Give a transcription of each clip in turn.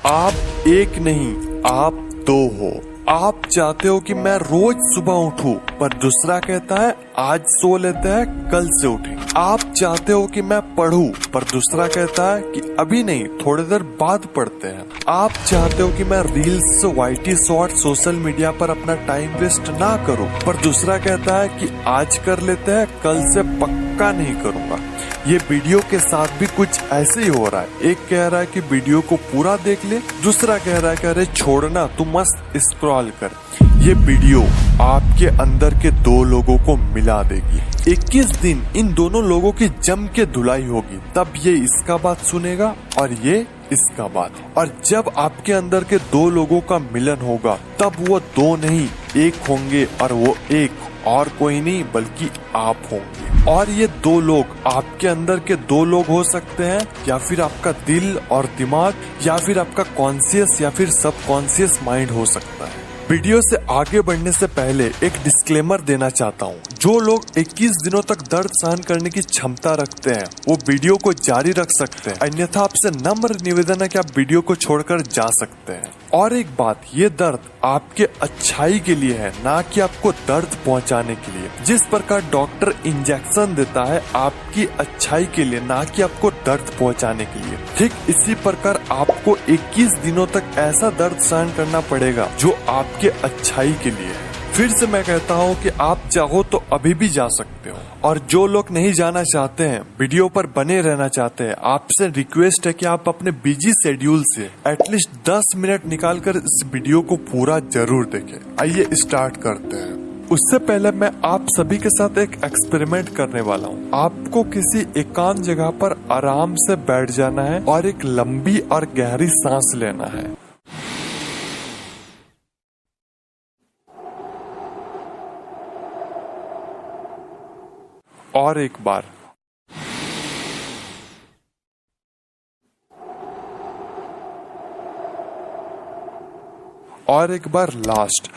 आप एक नहीं, आप दो हो। आप चाहते हो कि मैं रोज सुबह उठूं, पर दूसरा कहता है आज सो लेते हैं, कल से उठेंगे। आप चाहते हो कि मैं पढूं, पर दूसरा कहता है कि अभी नहीं, थोड़ी देर बाद पढ़ते हैं। आप चाहते हो कि मैं reels, YT short, social media पर अपना टाइम वेस्ट ना करूं, पर दूसरा कहता है कि आज कर लेते हैं, कल से पक्का नहीं करूंगा। ये वीडियो के साथ भी कुछ ऐसे ही हो रहा है। एक कह रहा है कि वीडियो को पूरा देख ले, दूसरा कह रहा है कि अरे छोड़ना, तू मस्त स्क्रॉल कर। ये वीडियो आपके अंदर के दो लोगों को मिला देगी। 21 दिन इन दोनों लोगों की जम के धुलाई होगी, तब ये इसका बात सुनेगा और ये इसका बात। और जब आपके अंदर के दो लोगों का मिलन होगा, तब वो दो नहीं एक होंगे, और वो एक और कोई नहीं बल्कि आप होंगे। और ये दो लोग आपके अंदर के दो लोग हो सकते हैं, या फिर आपका दिल और दिमाग, या फिर आपका कॉन्शियस या फिर सबकॉन्शियस माइंड हो सकता है। वीडियो से आगे बढ़ने से पहले एक डिस्क्लेमर देना चाहता हूँ। जो लोग 21 दिनों तक दर्द सहन करने की क्षमता रखते हैं, वो वीडियो को जारी रख सकते हैं, अन्यथा आपसे नम्र निवेदन है कि आप वीडियो को छोड़कर जा सकते हैं। और एक बात, ये दर्द आपके अच्छाई के लिए है, ना कि आपको दर्द पहुंचाने के लिए। जिस प्रकार डॉक्टर इंजेक्शन देता है आपकी अच्छाई के लिए, ना कि आपको दर्द पहुंचाने के लिए, ठीक इसी प्रकार आपको 21 दिनों तक ऐसा दर्द सहन करना पड़ेगा जो आपके अच्छाई के लिए है। फिर से मैं कहता हूँ कि आप चाहो तो अभी भी जा सकते हो। और जो लोग नहीं जाना चाहते हैं, वीडियो पर बने रहना चाहते हैं, आपसे रिक्वेस्ट है कि आप अपने बिजी शेड्यूल से एटलीस्ट 10 मिनट निकालकर इस वीडियो को पूरा जरूर देखें। आइए स्टार्ट करते हैं। उससे पहले मैं आप सभी के साथ एक एक्सपेरिमेंट करने वाला हूँ। आपको किसी एकांत जगह पर आराम से बैठ जाना है और एक लंबी और गहरी सांस लेना है। और एक बार, और एक बार लास्ट।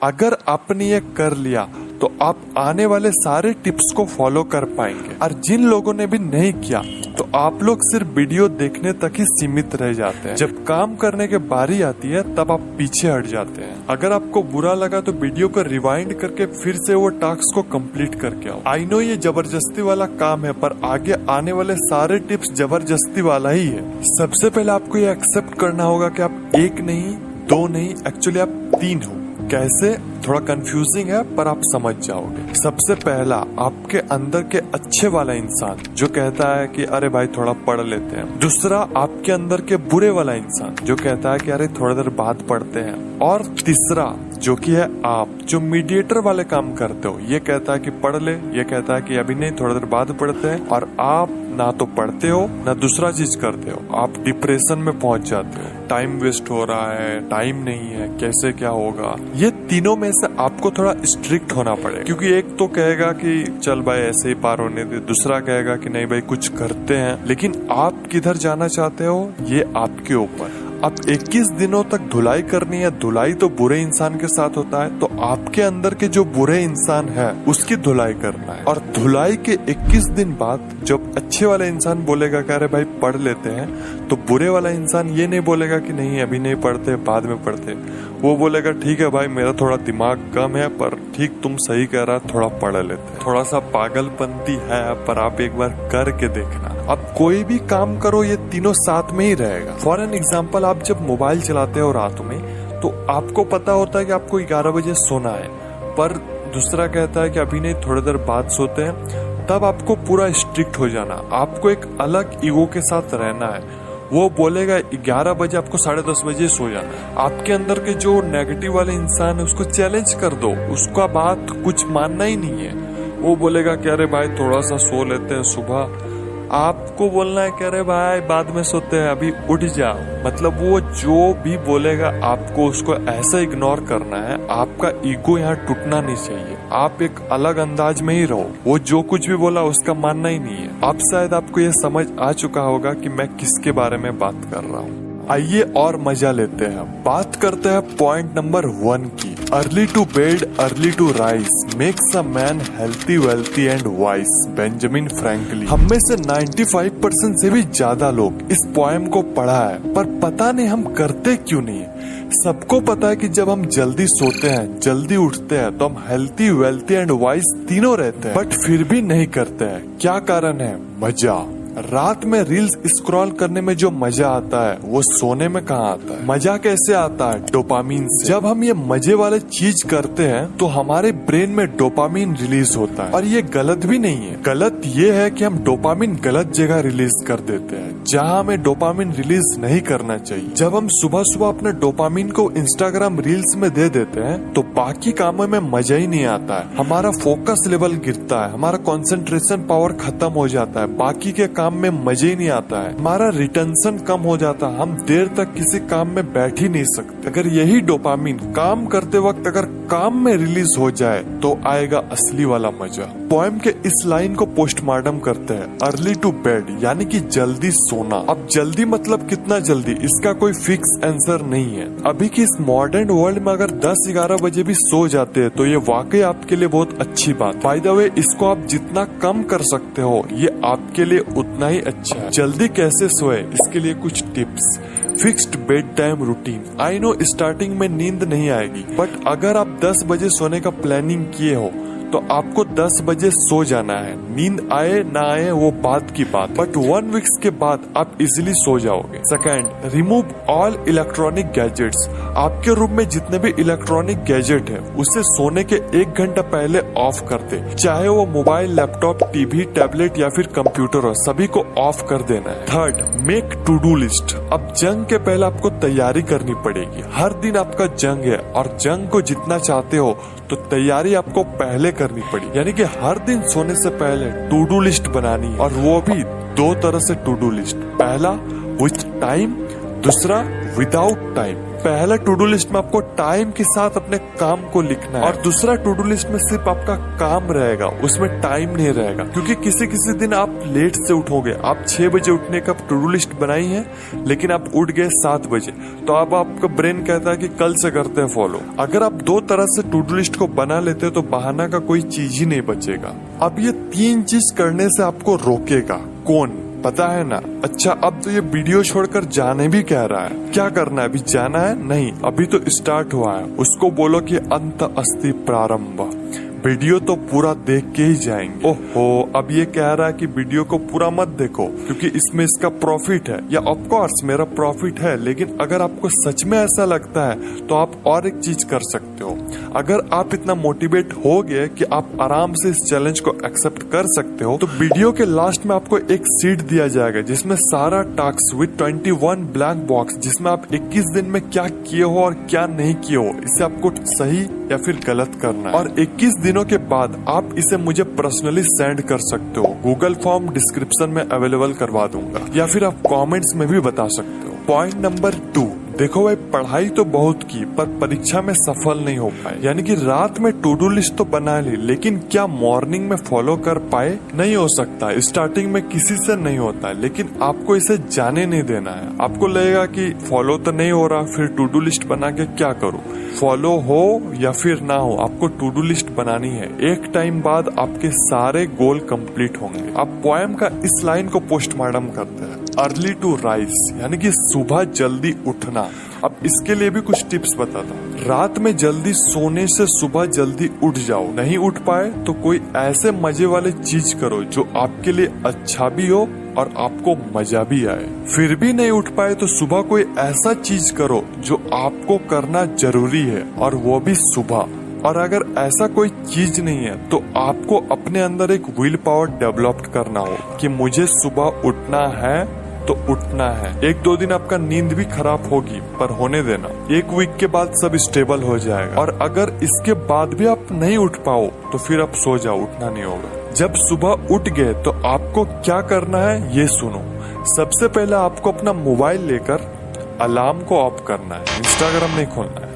अगर आपने ये कर लिया तो आप आने वाले सारे टिप्स को फॉलो कर पाएंगे। और जिन लोगों ने भी नहीं किया, तो आप लोग सिर्फ वीडियो देखने तक ही सीमित रह जाते हैं। जब काम करने की बारी आती है, तब आप पीछे हट जाते हैं। अगर आपको बुरा लगा तो वीडियो को रिवाइंड करके फिर से वो टास्क को कंप्लीट करके आओ। आई नो ये जबरदस्ती वाला काम है, पर आगे आने वाले सारे टिप्स जबरदस्ती वाला ही है। सबसे पहले आपको ये एक्सेप्ट करना होगा कि आप एक नहीं, दो नहीं, एक्चुअली आप 3 हो। कैसे? थोड़ा कंफ्यूजिंग है, पर आप समझ जाओगे। सबसे पहला, आपके अंदर के अच्छे वाला इंसान जो कहता है कि अरे भाई थोड़ा पढ़ लेते हैं। दूसरा, आपके अंदर के बुरे वाला इंसान जो कहता है कि अरे थोड़ी देर बाद पढ़ते हैं। और तीसरा, जो कि है आप, जो मीडिएटर वाले काम करते हो, ये कहता है कि पढ़ ले, ये कहता है कि अभी नहीं, थोड़ी देर बाद पढ़ते हैं। और आप ना तो पढ़ते हो ना दूसरा चीज करते हो, आप डिप्रेशन में पहुंच जाते हो। टाइम वेस्ट हो रहा है, टाइम नहीं है, कैसे क्या होगा। ये तीनों में से आपको थोड़ा स्ट्रिक्ट होना पड़ेगा, क्योंकि एक तो कहेगा कि चल भाई ऐसे ही पार होने दे, दूसरा कहेगा कि नहीं भाई कुछ करते हैं। लेकिन आप किधर जाना चाहते हो, ये आपके ऊपर। अब 21 दिनों तक धुलाई करनी है। धुलाई तो बुरे इंसान के साथ होता है, तो आपके अंदर के जो बुरे इंसान है उसकी धुलाई करना है। और धुलाई के 21 दिन बाद जब अच्छे वाला इंसान बोलेगा कि अरे भाई पढ़ लेते हैं, तो बुरे वाला इंसान ये नहीं बोलेगा कि नहीं अभी नहीं पढ़ते, बाद में पढ़ते। वो बोलेगा ठीक है भाई, मेरा थोड़ा दिमाग कम है, पर ठीक तुम सही कह रहा, थोड़ा पढ़ लेते हैं। थोड़ा सा पागलपंती है, पर आप एक बार करके देखना। अब कोई भी काम करो, ये तीनों साथ में ही रहेगा। फॉर एन एग्जाम्पल, आप जब मोबाइल चलाते हो रात में, तो आपको पता होता है कि आपको 11 बजे सोना है, पर दूसरा कहता है कि अभी नहीं, थोड़ी देर बाद सोते हैं। तब आपको पूरा स्ट्रिक्ट हो जाना, आपको एक अलग ईगो के साथ रहना है। वो बोलेगा 11 बजे, आपको 10:30 बजे सो जाना। आपके अंदर के जो नेगेटिव वाले इंसान है उसको चैलेंज कर दो, उसका बात कुछ मानना ही नहीं है। वो बोलेगा कि अरे भाई थोड़ा सा सो लेते हैं सुबह। आपको बोलना है कि अरे भाई बाद में सोते हैं, अभी उठ जाओ। मतलब वो जो भी बोलेगा आपको उसको ऐसा इग्नोर करना है। आपका ईगो यहाँ टूटना नहीं चाहिए, आप एक अलग अंदाज में ही रहो। वो जो कुछ भी बोला उसका मानना ही नहीं है। अब शायद आपको ये समझ आ चुका होगा कि मैं किसके बारे में बात कर रहा हूँ। आइए और मजा लेते हैं। बात करते हैं पॉइंट नंबर 1 की। Early to bed, early to rise makes a man healthy, wealthy and wise. Benjamin Franklin. हम में से 95% से भी ज्यादा लोग इस पोएम को पढ़ा है, पर पता नहीं हम करते क्यों नहीं है। सबको पता है कि जब हम जल्दी सोते हैं, जल्दी उठते हैं, तो हम हेल्थी, वेल्थी एंड वाइज तीनों रहते हैं, बट फिर भी नहीं करते हैं। क्या कारण है? मजा। रात में रील्स स्क्रॉल करने में जो मजा आता है वो सोने में कहाँ आता है? मजा कैसे आता है? डोपामीन से। जब हम ये मजे वाले चीज करते हैं तो हमारे ब्रेन में डोपामीन रिलीज होता है, और ये गलत भी नहीं है। गलत ये है कि हम डोपामीन गलत जगह रिलीज कर देते हैं, जहाँ हमें डोपामीन रिलीज नहीं करना चाहिए। जब हम सुबह सुबह अपने डोपामीन को इंस्टाग्राम रील्स में दे देते हैं तो बाकी कामों में मजा ही नहीं आता है। हमारा फोकस लेवल गिरता है, हमारा कंसंट्रेशन पावर खत्म हो जाता है, बाकी के काम में मजे ही नहीं आता है, हमारा रिटेंशन कम हो जाता है, हम देर तक किसी काम में बैठ ही नहीं सकते। अगर यही डोपामीन काम करते वक्त अगर काम में रिलीज हो जाए तो आएगा असली वाला मजा। पोएम के इस लाइन को पोस्टमार्टम करते हैं, अर्ली टू बेड यानी कि जल्दी सोना। अब जल्दी मतलब कितना जल्दी, इसका कोई फिक्स आंसर नहीं है। अभी की इस मॉडर्न वर्ल्ड में अगर 10-11 बजे भी सो जाते हैं तो ये वाकई आपके लिए बहुत अच्छी बात। बाय द वे, इसको आप जितना कम कर सकते हो ये आपके लिए उतना ही अच्छा है। जल्दी कैसे सोए, इसके लिए कुछ tips. Fixed bed time routine. I know starting में नींद नहीं आएगी, बट अगर आप 10 बजे सोने का प्लानिंग किए हो तो आपको 10 बजे सो जाना है। नींद आए ना आए वो बात की बात, बट 1 वीक्स के बाद आप इजीली सो जाओगे। Second, remove all electronic gadgets. आपके रूम में जितने भी इलेक्ट्रॉनिक गैजेट है उसे सोने के 1 घंटा पहले ऑफ कर दे, चाहे वो मोबाइल, लैपटॉप, टीवी, टैबलेट या फिर कंप्यूटर हो, सभी को ऑफ कर देना है। Third, make to do list. अब जंग के पहले आपको तैयारी करनी पड़ेगी। हर दिन आपका जंग है और जंग को जीतना चाहते हो तो तैयारी आपको पहले करनी पड़ी, यानी कि हर दिन सोने से पहले टू डू लिस्ट बनानी है, और वो भी 2 तरह से टू डू लिस्ट। पहला विथ टाइम, दूसरा विदाउट टाइम। पहला टू डू लिस्ट में आपको टाइम के साथ अपने काम को लिखना है, और दूसरा टू डू लिस्ट में सिर्फ आपका काम रहेगा, उसमें टाइम नहीं रहेगा। क्योंकि किसी दिन आप लेट से उठोगे, आप 6 बजे उठने का टू डू लिस्ट बनाई है लेकिन आप उठ गए 7 बजे, तो अब आपका ब्रेन कहता है कि कल से करते हैं फॉलो। अगर आप 2 तरह से टू डू लिस्ट को बना लेते हो तो बहाना का कोई चीज ही नहीं बचेगा। अब ये 3 चीज करने से आपको रोकेगा कौन, पता है ना? अच्छा, अब तो ये वीडियो छोड़कर जाने भी कह रहा है। क्या करना है? अभी जाना है? नहीं, अभी तो स्टार्ट हुआ है। उसको बोलो कि अंत अस्ति प्रारंभ। वीडियो तो पूरा देख के ही जाएंगे। ओहो, अब ये कह रहा है कि वीडियो को पूरा मत देखो क्योंकि इसमें इसका प्रॉफिट है। या ऑफ कोर्स मेरा प्रॉफिट है, लेकिन अगर आपको सच में ऐसा लगता है तो आप और एक चीज कर सकते हो। अगर आप इतना मोटिवेट हो गए कि आप आराम से इस चैलेंज को एक्सेप्ट कर सकते हो तो वीडियो के लास्ट में आपको एक शीट दिया जाएगा जिसमें सारा टास्क विद 21 ब्लैंक बॉक्स, जिसमें आप 21 दिन में क्या किए हो और क्या नहीं किए हो, इसे आपको सही या फिर गलत करना है। और 21 दिनों के बाद आप इसे मुझे पर्सनली सेंड कर सकते हो। गूगल फॉर्म डिस्क्रिप्शन में अवेलेबल करवा दूंगा, या फिर आप कमेंट्स में भी बता सकते हो। पॉइंट नंबर 2, देखो भाई, पढ़ाई तो बहुत की पर परीक्षा में सफल नहीं हो पाए, यानी कि रात में टू डू लिस्ट तो बना ली लेकिन क्या मॉर्निंग में फॉलो कर पाए? नहीं हो सकता। स्टार्टिंग में किसी से नहीं होता है, लेकिन आपको इसे जाने नहीं देना है। आपको लगेगा कि फॉलो तो नहीं हो रहा, फिर टू डू लिस्ट बना के क्या करूं? फॉलो हो या फिर ना हो, आपको टू डू लिस्ट बनानी है। एक टाइम बाद आपके सारे गोल कंप्लीट होंगे। अब पोएम का इस लाइन को पोस्टमार्टम करते हैं, अर्ली टू राइज यानी कि सुबह जल्दी उठना। अब इसके लिए भी कुछ टिप्स बताता हूँ। रात में जल्दी सोने से सुबह जल्दी उठ जाओ। नहीं उठ पाए तो कोई ऐसे मजे वाले चीज करो जो आपके लिए अच्छा भी हो और आपको मजा भी आए। फिर भी नहीं उठ पाए तो सुबह कोई ऐसा चीज करो जो आपको करना जरूरी है, और वो भी सुबह। और अगर ऐसा कोई चीज नहीं है तो आपको अपने अंदर एक विल पावर डेवलप करना हो कि मुझे सुबह उठना है तो उठना है। 1-2 दिन आपका नींद भी खराब होगी पर होने देना, 1 वीक के बाद सब स्टेबल हो जाएगा। और अगर इसके बाद भी आप नहीं उठ पाओ तो फिर आप सो जाओ, उठना नहीं होगा। जब सुबह उठ गए तो आपको क्या करना है ये सुनो। सबसे पहले आपको अपना मोबाइल लेकर अलार्म को ऑफ करना है, इंस्टाग्राम नहीं खोलना है।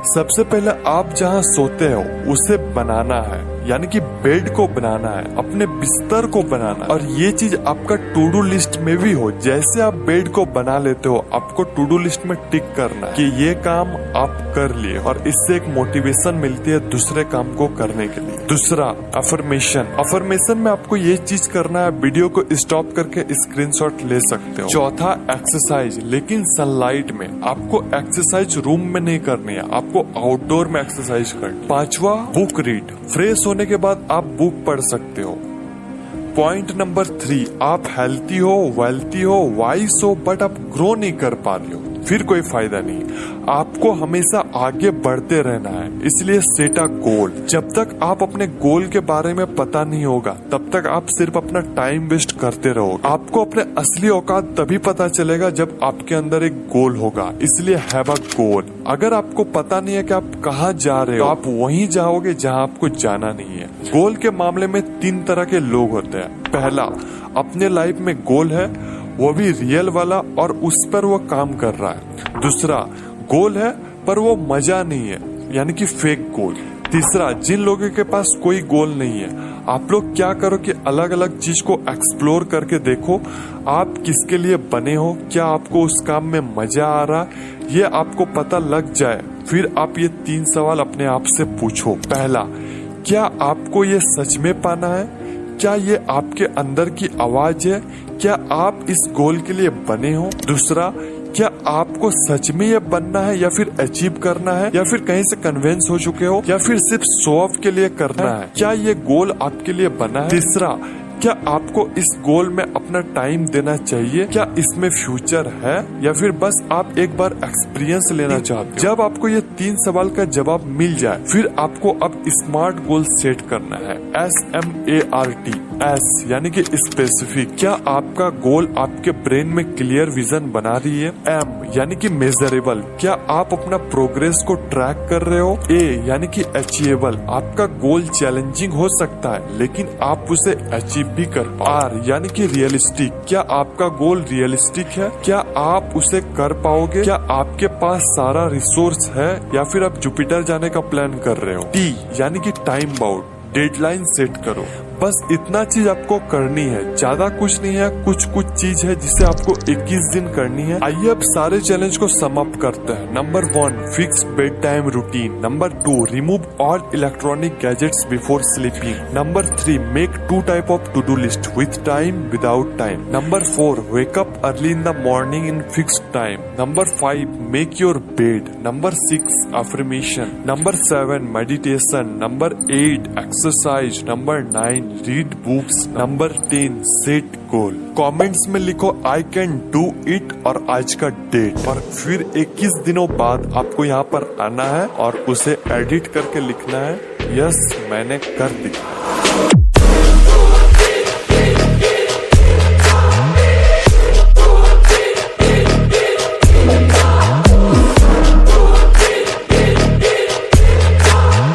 सबसे पहले आप जहाँ सोते हो उसे बनाना है, यानी कि बेड को बनाना है, अपने बिस्तर को बनाना है, और ये चीज आपका टू डू लिस्ट में भी हो। जैसे आप बेड को बना लेते हो, आपको टू डू लिस्ट में टिक करना है कि ये काम आप कर लिए, और इससे एक मोटिवेशन मिलती है दूसरे काम को करने के लिए। दूसरा, अफर्मेशन। अफर्मेशन में आपको ये चीज करना है, वीडियो को स्टॉप करके स्क्रीनशॉट ले सकते हो। चौथा, एक्सरसाइज, लेकिन सनलाइट में। आपको एक्सरसाइज रूम में नहीं करनी है, आपको आउटडोर में एक्सरसाइज करनी। पांचवा, बुक रीड। फ्रेश होने के बाद आप बुक पढ़ सकते हो। पॉइंट नंबर 3, आप हेल्थी हो, वेल्थी हो, वाइस हो, बट आप ग्रो नहीं कर पा रहे हो, फिर कोई फायदा नहीं। आपको हमेशा आगे बढ़ते रहना है, इसलिए सेट अ गोल। जब तक आप अपने गोल के बारे में पता नहीं होगा, तब तक आप सिर्फ अपना टाइम वेस्ट करते रहोगे। आपको अपने असली औकात तभी पता चलेगा जब आपके अंदर एक गोल होगा, इसलिए हैव अ गोल। अगर आपको पता नहीं है कि आप कहाँ जा रहे हो, तो आप वहीं जाओगे जहाँ आपको जाना नहीं है। गोल के मामले में 3 तरह के लोग होते हैं। पहला, अपने लाइफ में गोल है, वो भी रियल वाला, और उस पर वो काम कर रहा है। दूसरा, गोल है पर वो मजा नहीं है, यानी कि फेक गोल। तीसरा, जिन लोगों के पास कोई गोल नहीं है, आप लोग क्या करो कि अलग अलग चीज को एक्सप्लोर करके देखो, आप किसके लिए बने हो, क्या आपको उस काम में मजा आ रहा है, ये आपको पता लग जाए। फिर आप ये 3 सवाल अपने आप से पूछो। पहला, क्या आपको ये सच में पाना है? क्या ये आपके अंदर की आवाज है? क्या आप इस गोल के लिए बने हो? दूसरा, क्या आपको सच में ये बनना है, या फिर अचीव करना है, या फिर कहीं से कन्विंस हो चुके हो, या फिर सिर्फ शो ऑफ के लिए करना है? क्या ये गोल आपके लिए बना है? तीसरा, क्या आपको इस गोल में अपना टाइम देना चाहिए? क्या इसमें फ्यूचर है, या फिर बस आप एक बार एक्सपीरियंस लेना चाहते हो? जब आपको ये 3 सवाल का जवाब मिल जाए, फिर आपको अब स्मार्ट गोल सेट करना है। SMART, S यानी कि स्पेसिफिक। क्या आपका गोल आपके ब्रेन में क्लियर विजन बना रही है? M यानी कि मेजरेबल। क्या आप अपना प्रोग्रेस को ट्रैक कर रहे हो? A यानी कि अचीवेबल। आपका गोल चैलेंजिंग हो सकता है, लेकिन आप उसे अचीव भी कर पाओ। R यानी कि रियलिस्टिक। क्या आपका गोल रियलिस्टिक है? क्या आप उसे कर पाओगे? क्या आपके पास सारा रिसोर्स है, या फिर आप जुपिटर जाने का प्लान कर रहे हो? T यानी कि टाइम बाउंड, डेडलाइन सेट करो। बस इतना चीज आपको करनी है, ज्यादा कुछ नहीं है। कुछ चीज है जिसे आपको 21 दिन करनी है। आइए अब सारे चैलेंज को सम अप करते हैं। Number 1, fix bed time routine. Number 2, remove all electronic gadgets before sleeping. Number 3, make 2 type of to do list, with time, without time. Number 4, wake up early in the morning in fixed time. Number 5, make your bed. Number 6, affirmation. Number 7, meditation. Number 8, exercise. Number 9, read books. Number 10, set goal. Comments में लिखो I can do it और आज का date, और फिर 21 दिनों बाद आपको यहाँ पर आना है और उसे एडिट करके लिखना है, यस मैंने कर दिया।